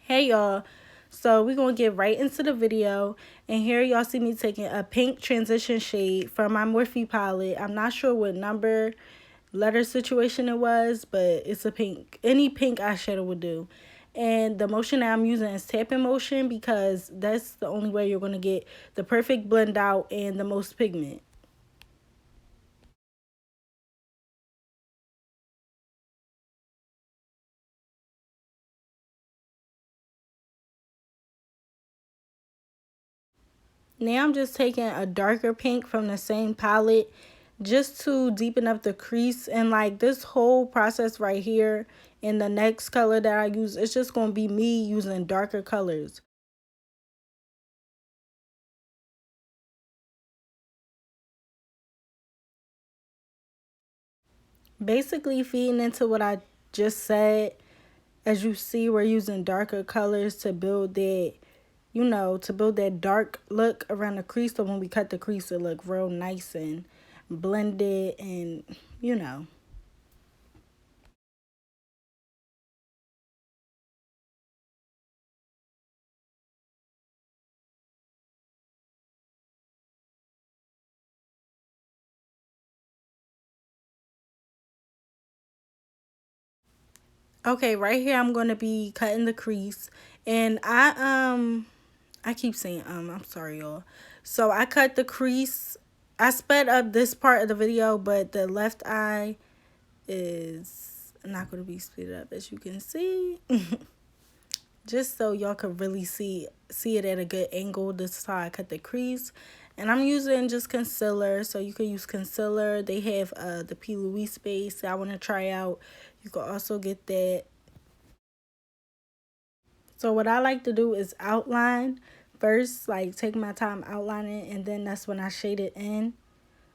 Hey y'all, so we're gonna get right into the video, and here y'all see me taking a pink transition shade from my Morphe palette. I'm not sure what number letter situation it was, but it's a pink. Any pink eyeshadow would do. And the motion that I'm using is tapping motion because that's the only way you're gonna get the perfect blend out and the most pigment. Now I'm just taking a darker pink from the same palette just to deepen up the crease. And like this whole process right here in the next color that I use, it's just going to be me using darker colors. Basically feeding into what I just said. As you see, we're using darker colors to build that, to build that dark look around the crease. So when we cut the crease, it look real nice and blended and, you know. Okay, right here I'm going to be cutting the crease. And I keep saying I'm sorry y'all. So I cut the crease. I sped up this part of the video, but the left eye is not going to be speeded up, as you can see. Just so y'all could really see it at a good angle. This is how I cut the crease. And I'm using just concealer, so you can use concealer. They have the P. Louise base that I want to try out. You can also get that. So what I like to do is outline first, like take my time outlining, and then that's when I shade it in.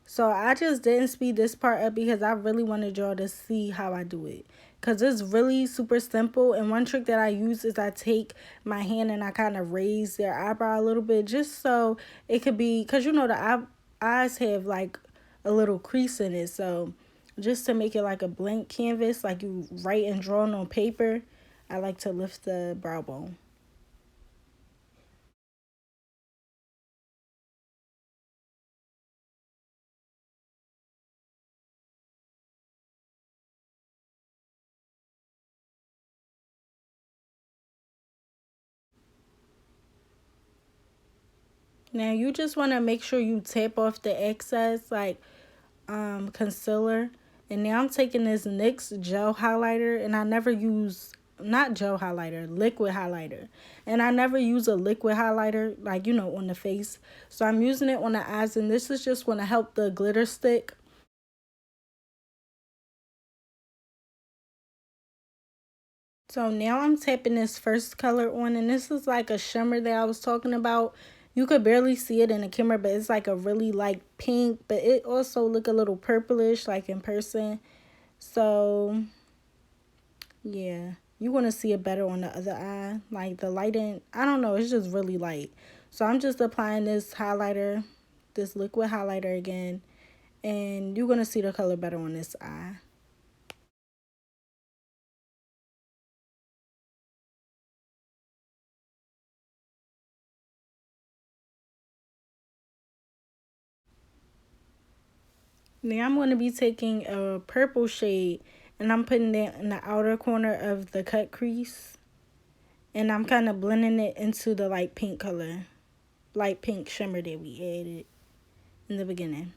So I just didn't speed this part up because I really wanted y'all to see how I do it. Because it's really super simple. And one trick that I use is I take my hand and I kind of raise their eyebrow a little bit. Just so it could be, because the eyes have like a little crease in it. So just to make it like a blank canvas, like you write and draw on paper, I like to lift the brow bone. Now you just want to make sure you tap off the excess like concealer. And now I'm taking this NYX gel highlighter, and I never use, not gel highlighter, liquid highlighter. And I never use a liquid highlighter like on the face. So I'm using it on the eyes, and this is just going to help the glitter stick. So now I'm tapping this first color on, and this is like a shimmer that I was talking about. You could barely see it in the camera, but it's like a really light pink, but it also look a little purplish like in person. So yeah, you want to see it better on the other eye. Like the lighting, I don't know, it's just really light. So I'm just applying this highlighter, this liquid highlighter again, and you're going to see the color better on this eye. Now I'm going to be taking a purple shade, and I'm putting it in the outer corner of the cut crease. And I'm kind of blending it into the light pink color, light pink shimmer that we added in the beginning.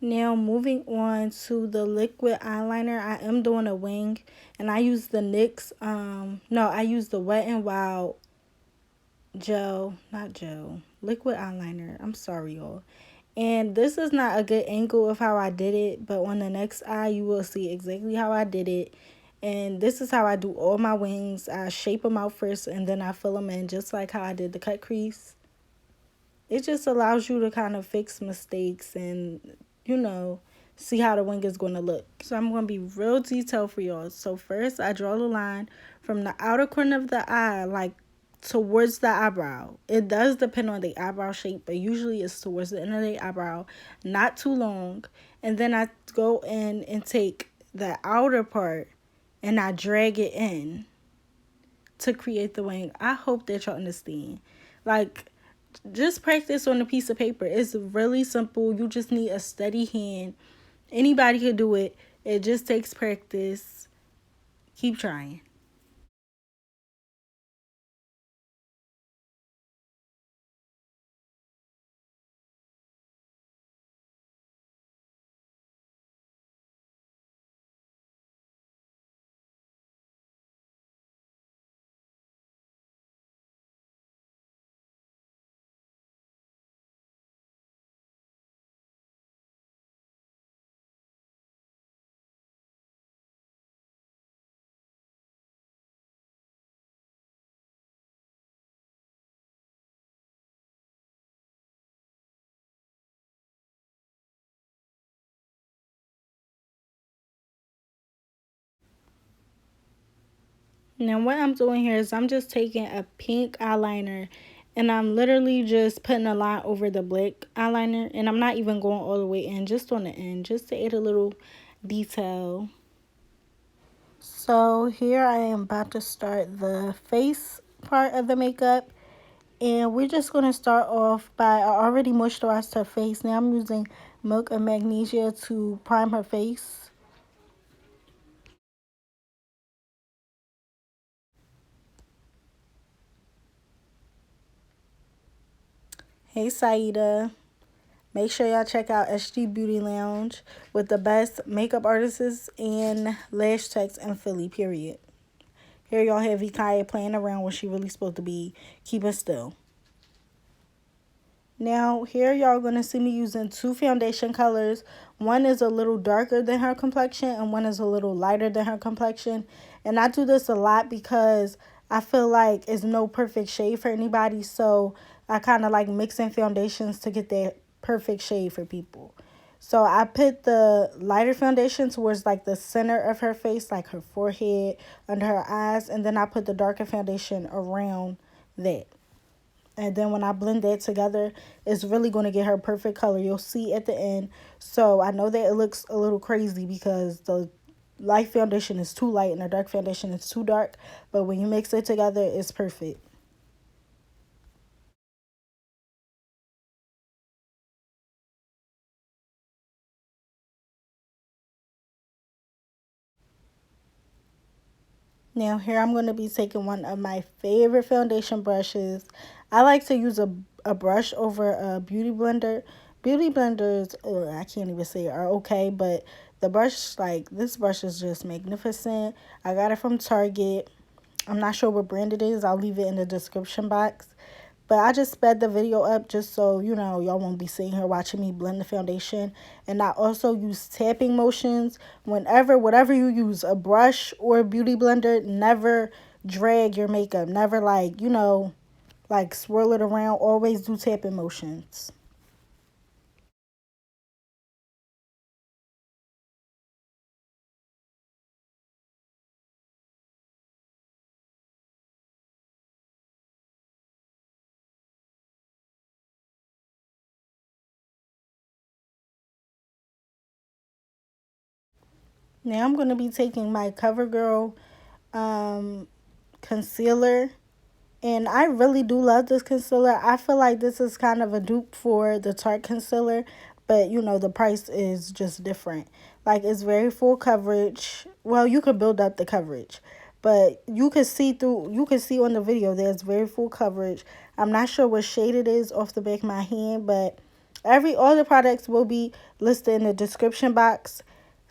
Now moving on to the liquid eyeliner, I am doing a wing, and I use the NYX, no, I use the Wet n Wild gel, not gel, liquid eyeliner. I'm sorry, y'all. And this is not a good angle of how I did it, but on the next eye, you will see exactly how I did it. And this is how I do all my wings. I shape them out first, and then I fill them in just like how I did the cut crease. It just allows you to kind of fix mistakes and, you know, see how the wing is going to look. So I'm going to be real detailed for y'all. So first I draw the line from the outer corner of the eye, like towards the eyebrow. It does depend on the eyebrow shape, but usually it's towards the end of the eyebrow, not too long. And then I go in and take the outer part and I drag it in to create the wing. I hope that y'all understand. Like, just practice on a piece of paper. It's really simple. You just need a steady hand. Anybody could do it. It just takes practice. Keep trying. Now what I'm doing here is I'm just taking a pink eyeliner and I'm literally just putting a line over the black eyeliner, and I'm not even going all the way in, just on the end, just to add a little detail. So here I am about to start the face part of the makeup. And we're just going to start off by, I already moisturized her face. Now I'm using Milk and Magnesia to prime her face. Hey Saida. Make sure y'all check out SG Beauty Lounge with the best makeup artists and lash techs in Philly, period. Here y'all have Vikaya playing around when she really supposed to be keeping still. Now, here y'all going to see me using two foundation colors. One is a little darker than her complexion and one is a little lighter than her complexion. And I do this a lot because I feel like it's no perfect shade for anybody. So I kind of like mixing foundations to get that perfect shade for people. So I put the lighter foundation towards like the center of her face, like her forehead, under her eyes. And then I put the darker foundation around that. And then when I blend that together, it's really going to get her perfect color. You'll see at the end. So I know that it looks a little crazy because the light foundation is too light and the dark foundation is too dark. But when you mix it together, it's perfect. Now here I'm going to be taking one of my favorite foundation brushes. I like to use a brush over a beauty blender. Beauty blenders, I can't even say are okay, but the brush, like this brush is just magnificent. I got it from Target. I'm not sure what brand it is. I'll leave it in the description box. But I just sped the video up just so, you know, y'all won't be sitting here watching me blend the foundation. And I also use tapping motions. Whatever you use, a brush or a beauty blender, never drag your makeup. Never like, you know, like swirl it around. Always do tapping motions. Now I'm going to be taking my CoverGirl concealer. And I really do love this concealer. I feel like this is kind of a dupe for the Tarte concealer. But, you know, the price is just different. Like, it's very full coverage. Well, you could build up the coverage. But you can see on the video there's very full coverage. I'm not sure what shade it is off the back of my hand. But all the products will be listed in the description box.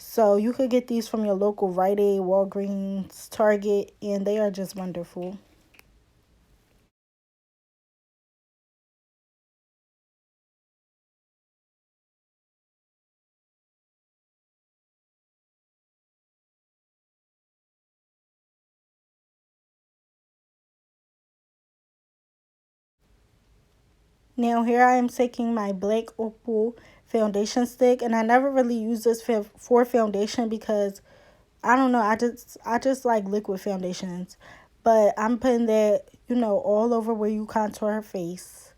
So you could get these from your local Rite Aid, Walgreens, Target. And they are just wonderful. Now here I am taking my black opal foundation stick, and I never really use this for foundation because I don't know, I just like liquid foundations. But I'm putting that, all over where you contour her face.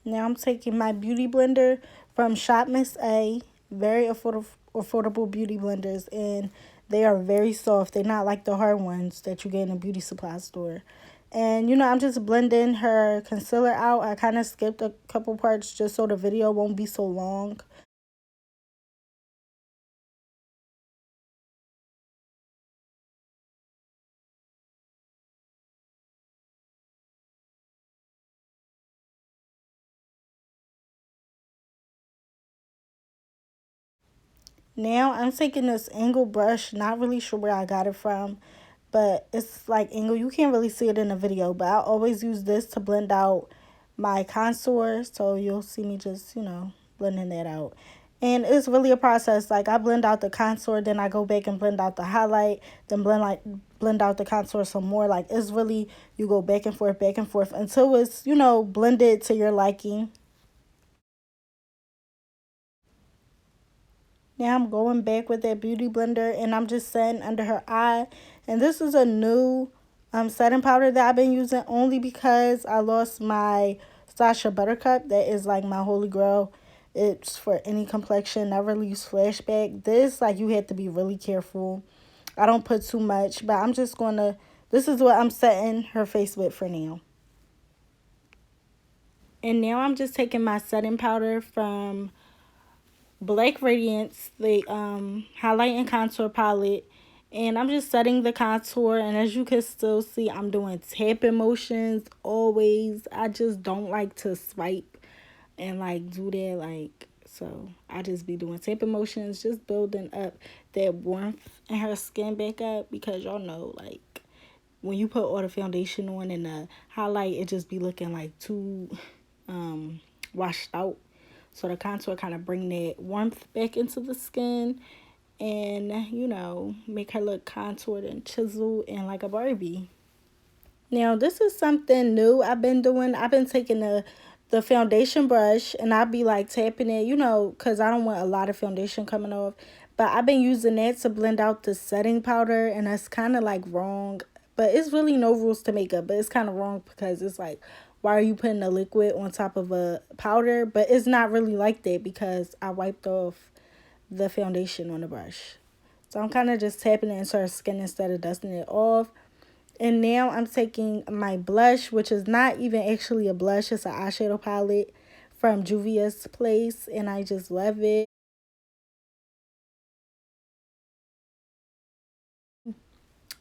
Now I'm taking my beauty blender from Shop Miss A. Very affordable beauty blenders, and they are very soft. They're not like the hard ones that you get in a beauty supply store. And I'm just blending her concealer out. I kind of skipped a couple parts just so the video won't be so long. Now I'm taking this angle brush, not really sure where I got it from, but it's like angle. You can't really see it in the video, but I always use this to blend out my contour. So you'll see me just, blending that out. And it's really a process. Like I blend out the contour, then I go back and blend out the highlight, then blend out the contour some more. Like it's really, you go back and forth until it's, blended to your liking. Now I'm going back with that beauty blender and I'm just setting under her eye. And this is a new setting powder that I've been using only because I lost my Sasha Buttercup. That is like my holy grail. It's for any complexion, never leaves flashback. This, like, you have to be really careful. I don't put too much, but I'm just going to, this is what I'm setting her face with for now. And now I'm just taking my setting powder from Black Radiance, the highlight and contour palette, and I'm just setting the contour. And as you can still see, I'm doing tapping motions always. I just don't like to swipe and like do that, like, so I just be doing tapping motions, just building up that warmth in her skin back up, because y'all know, like, when you put all the foundation on and the highlight, it just be looking like too washed out. So the contour kind of bring that warmth back into the skin and, make her look contoured and chiseled and like a Barbie. Now, this is something new I've been doing. I've been taking the foundation brush and I'll be like tapping it, because I don't want a lot of foundation coming off. But I've been using that to blend out the setting powder, and that's kind of like wrong. But it's really no rules to makeup, but it's kind of wrong because it's like, why are you putting a liquid on top of a powder? But it's not really like that because I wiped off the foundation on the brush. So I'm kind of just tapping it into her skin instead of dusting it off. And now I'm taking my blush, which is not even actually a blush. It's an eyeshadow palette from Juvia's Place, and I just love it.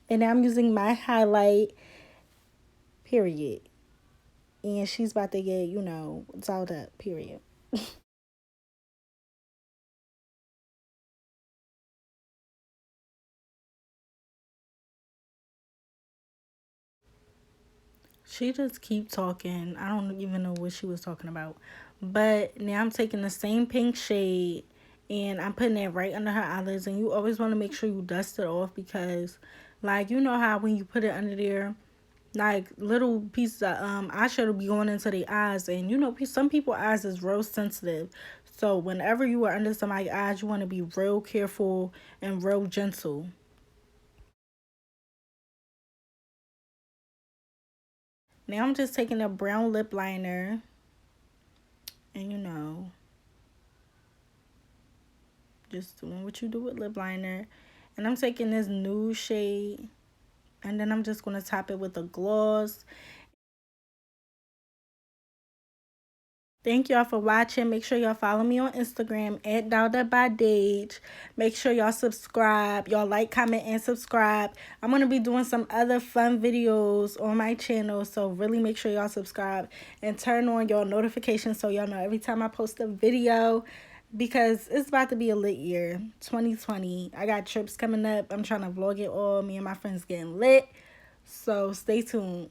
And now I'm using my highlight, period. And she's about to get, dolled up, period. She just keep talking. I don't even know what she was talking about. But now I'm taking the same pink shade and I'm putting it right under her eyelids. And you always want to make sure you dust it off because, like, you know how when you put it under there, like, little pieces of eyeshadow be going into their eyes. And, some people's eyes is real sensitive. So whenever you are under somebody's eyes, you want to be real careful and real gentle. Now I'm just taking a brown lip liner and, just doing what you do with lip liner. And I'm taking this nude shade and then I'm just going to top it with a gloss. Thank y'all for watching. Make sure y'all follow me on Instagram at Dolledupbydaj. Make sure y'all subscribe. Y'all like, comment, and subscribe. I'm going to be doing some other fun videos on my channel. So really make sure y'all subscribe and turn on your notifications so y'all know every time I post a video. Because it's about to be a lit year, 2020. I got trips coming up. I'm trying to vlog it all. Me and my friends getting lit. So stay tuned.